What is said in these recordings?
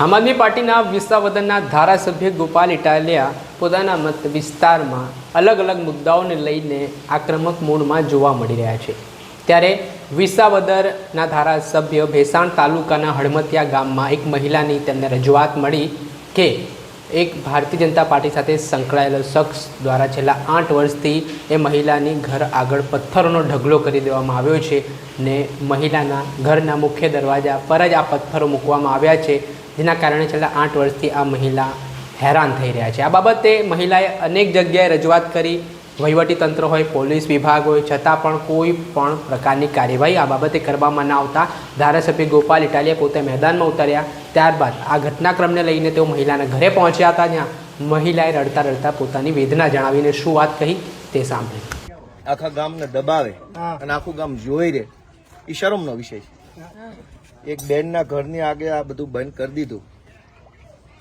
આમ આદમી પાર્ટીના વિસાવદરના ધારાસભ્ય ગોપાલ ઇટાલિયા પોતાના મત વિસ્તારમાં અલગ અલગ મુદ્દાઓને લઈને આક્રમક મૂડમાં જોવા મળી રહ્યા છે। ત્યારે વિસાવદરના ધારાસભ્ય ભેસાણ તાલુકાના હળમતિયા ગામમાં એક મહિલાની તેમને રજૂઆત મળી કે એક ભારતીય જનતા પાર્ટી સાથે સંકળાયેલો શખ્સ દ્વારા છેલ્લા 8 વર્ષથી એ મહિલાની ઘર આગળ પથ્થરોનો ઢગલો કરી દેવામાં આવ્યો છે ને મહિલાના ઘરના મુખ્ય દરવાજા પર જ આ પથ્થરો મૂકવામાં આવ્યા છે, જેના કારણે છેલ્લા 8 વર્ષથી આ મહિલા હેરાન થઈ રહ્યા છે। આ બાબતે મહિલાએ અનેક જગ્યાએ રજૂઆત કરી, વહીવટીતંત્ર હોય, પોલીસ વિભાગ હોય, છતાં પણ કોઈ પણ પ્રકારની કાર્યવાહી આ બાબતે કરવામાં ના આવતા ધારાસભ્ય ગોપાલ ઇટાલિયા પોતે મેદાનમાં ઉતર્યા। ત્યારબાદ આ ઘટનાક્રમને લઈને તેઓ મહિલાના ઘરે પહોંચ્યા હતા, જ્યાં મહિલાએ રડતા રડતા પોતાની વેદના જણાવીને શું વાત કહી તે સાંભળ્યું। આખા ગામને દબાવે અને આખું ગામ જોઈ રહે એ શરમનો વિષય છે। એક બેનના ઘરની આગે આ બધું બંધ કરી દીધું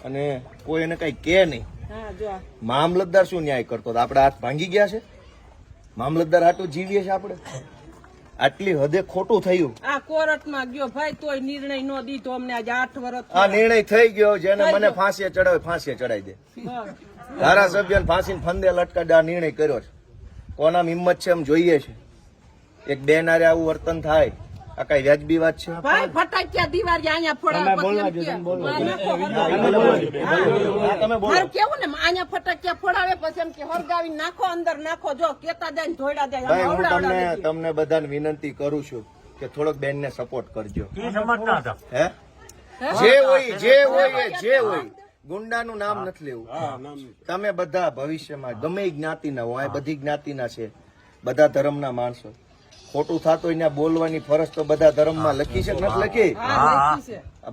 અને કોઈ એને કઈ કે નહીં। મામલતદાર શું ન્યાય કરતો? આપણે હાથ ભાંગી ગયા છે? મામલતદાર હાટું જીવીએ છે આપણે? આટલી હદે ખોટું થયું। આ કોર્ટમાં ગયો ભાઈ, તોય નિર્ણય નો દીધો અમને આજે 8 વર્ષ। આ નિર્ણય થઈ ગયો, જેને મને ફાંસીએ ચડાવે ફાંસીએ ચડાવી દે। ધારાસભ્યને ફાંસીને ફંદે લટકાડે આ નિર્ણય કર્યો છે। કોનામ હિંમત છે એમ જોઈએ છે? એક બેન આરે આવું વર્તન થાય, આ કઈ વ્યાજબી વાત છે? ભાઈ ફટાકિયા દિવાળી અહીંયા ફોડાવે કેવું ને અહીંયા ફટાકિયા ફોડાવે પછી એમ કે હરગાવી નાખો, અંદર નાખો, જો કેતા જાય ને ધોઈડા જાય। તમને બધાને વિનંતી કરું છું કે થોડોક બેન ને સપોર્ટ કરજો। હે જે હોય ગુંડાનું નામ નથી લેવું। તમે બધા ભવિષ્યમાં ગમે જ્ઞાતિના હો, આ બધી જ્ઞાતિના છે, બધા ધર્મના માણસો। ખોટું થતું એને બોલવાની ફરજ તો બધા ધર્મમાં લખી છે કે નથી લખી?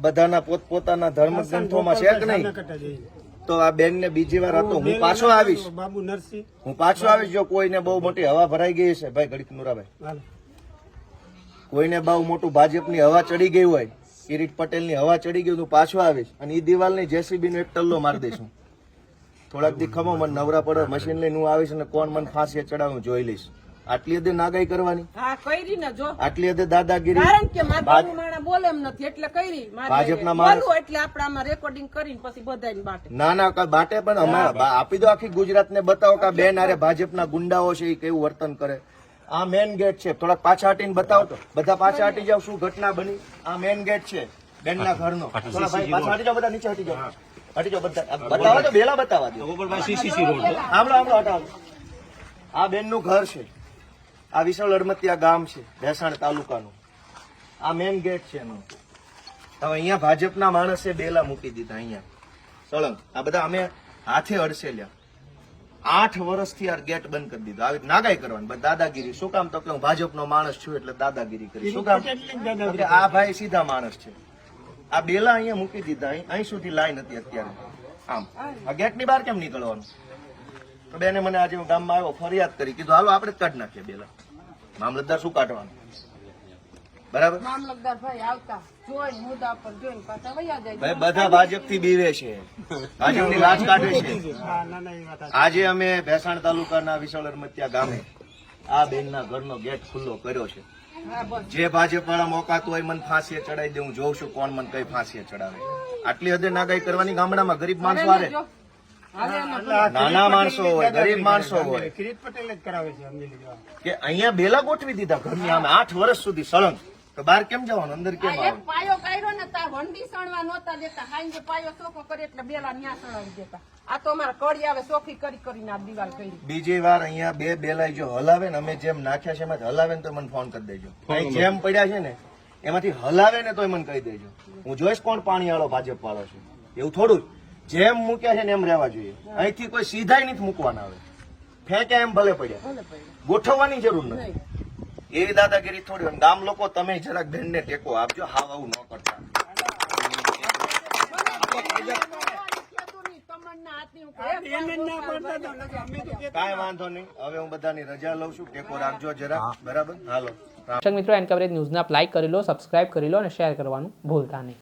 બધાના પોતપોતાના ધર્મ ગ્રંથોમાં છે કે નહીં? તો આ બેન ને બીજી વાર હતો હું પાછો આવીશ, જો કોઈને બહુ મોટી હવા ભરાઈ ગઈ છે, ભાઈ ઘડીક નુરાભાઈ, કોઈને બહુ મોટું ભાજપની હવા ચડી ગઈ હોય, કિરીટ પટેલ ની હવા ચડી ગઈ, હું પાછો આવીશ અને એ દિવાલ ની જેસીબી નો એક ટલ્લો મારી દઈશું। થોડાક દી ખમો મને નવરા પડે મશીન લઈને હું આવીશ અને કોણ મને ફાંસી ચડાવ હું જોઈ લઈશ। આટલી હદે નાગાઈ કરવાની, આટલી હદે દાદાગીરી, બોલે એમ નથી એટલે કરી ભાજપના માણસ એટલે આપણામાં રેકોર્ડિંગ કરીને પછી બધાને બાટે ના બાટે પણ અમે આપી દો, આખી ગુજરાત ને બતાવો કે બેન આરે ભાજપના ગુંડાઓ છે એ કેવું વર્તન કરે। આ મેન ગેટ છે, થોડાક પાછા હટીને બતાવો તો બધા પાછા હટી જાવ, શું ઘટના બની? આ મેન ગેટ છે બેનના ઘરનો, થોડા ભાઈ પાછા હટી જાવ, બધા નીચે હટી જાવ, બધા બતાવો તો બેલા બતાવવા દો। આમળો હટાવો, આ બેનનું ઘર છે, આ વિશાળ હળમતિયા ગામ છે ભેસાણ તાલુકાનું, આ મેન ગેટ છે એનો। હવે અહીંયા ભાજપના માણસે બેલા મૂકી દીધા અહીંયા સળંગ, આ બધા અમે હાથે અડસેલ્યા। 8 વર્ષથી આ ગેટ બંધ કરી દીધો। આવી નાગાઈ કરવાની, બસ દાદાગીરી। શું કામ? તો કે હું ભાજપનો માણસ છું એટલે દાદાગીરી કરી। શું કામ? કે આ ભાઈ સીધા માણસ છે। આ બેલા અહીંયા મૂકી દીધા, અહીં સુધી લાઈન હતી અત્યારે। આમ આ ગેટની બહાર કેમ નીકળવાનું? તો બેને મને આજે હું ગામમાં આવ્યો, ફરિયાદ કરી, કીધું હાલો આપણે જ કાઢી નાખીએ બેલા। મામલતદાર શું કાઢવાનું? બરાબર, મામલતદાર ભાઈ આવતા જોઈ મુદ્દા પર જોઈને પાછા વયા જાય। ભાઈ બધા ભાજપ થી બીવે છે, ભાજપની લાજ કાઢે છે। આજે અમે ભેસાણ તાલુકાના વિશાળ હળમતિયા ગામે આ બેનના ઘરનો ગેટ ખુલ્લો કર્યો છે। જે ભાજપ વાળા મોકાતું હોય મને ફાંસીએ ચડાવી દે, હું જોઉં છું કોણ મને કઈ ફાંસીએ ચડાવે। આટલી હદે નાગાઈ કરવાની ગામડામાં? ગરીબ માણસો હારે, નાના માણસો હોય, ગરીબ માણસો હોય, કિરીટ પટેલ જ કરાવે છે કે અહીંયા બેલા ગોઠવી દીધા ઘરની આમે 8 વર્ષ સુધી સળંગ। તો બહાર કેમ જવાનું? અંદર કેમ આવવાનું? પાયો કાઢ્યો ને તા વંડી સણવા નહોતા દેતા, હાઈ જે પાયો સોખો કરે એટલે બેલા ન્યા સણાવી દેતા। આ તો અમારા કડી આવે સોખી કરીને આ દિવાલ કરી। બીજી વાર અહીંયા બે બેલા જો હલાવે ને, અમે જેમ નાખ્યા છે એમાંથી હલાવે ને તો મને ફોન કરી દેજો। અહીં જેમ પડ્યા છે ને એમાંથી હલાવે ને તો મને કહી દેજો, હું જોઈશ કોણ પાણી વાળો ભાજપ વાળો છે। એવું થોડું જેમ મૂક્યા છે ને એમ રહેવા જોઈએ। અહીંથી કોઈ સીધા નથી મૂકવાના, આવે ફેંક્યા એમ ભલે પડ્યા, ગોઠવવાની જરૂર નથી। એવી દાદાગીરી થોડી હોય। ગામ લોકો તમે જરાક બેનને ટેકો આપજો, હાવ આવું ન કરતા। કાંઈ વાંધો નહીં, હવે હું બધાની રજા લઉં છું, ટેકો રાખજો જરા, બરાબર? હાલો દર્શક મિત્રો, એન કવરેજ ન્યૂઝને આપ લાઈક કરી લો, સબસ્ક્રાઇબ કરી લો અને શેર કરવાનું ભૂલતા નહીં।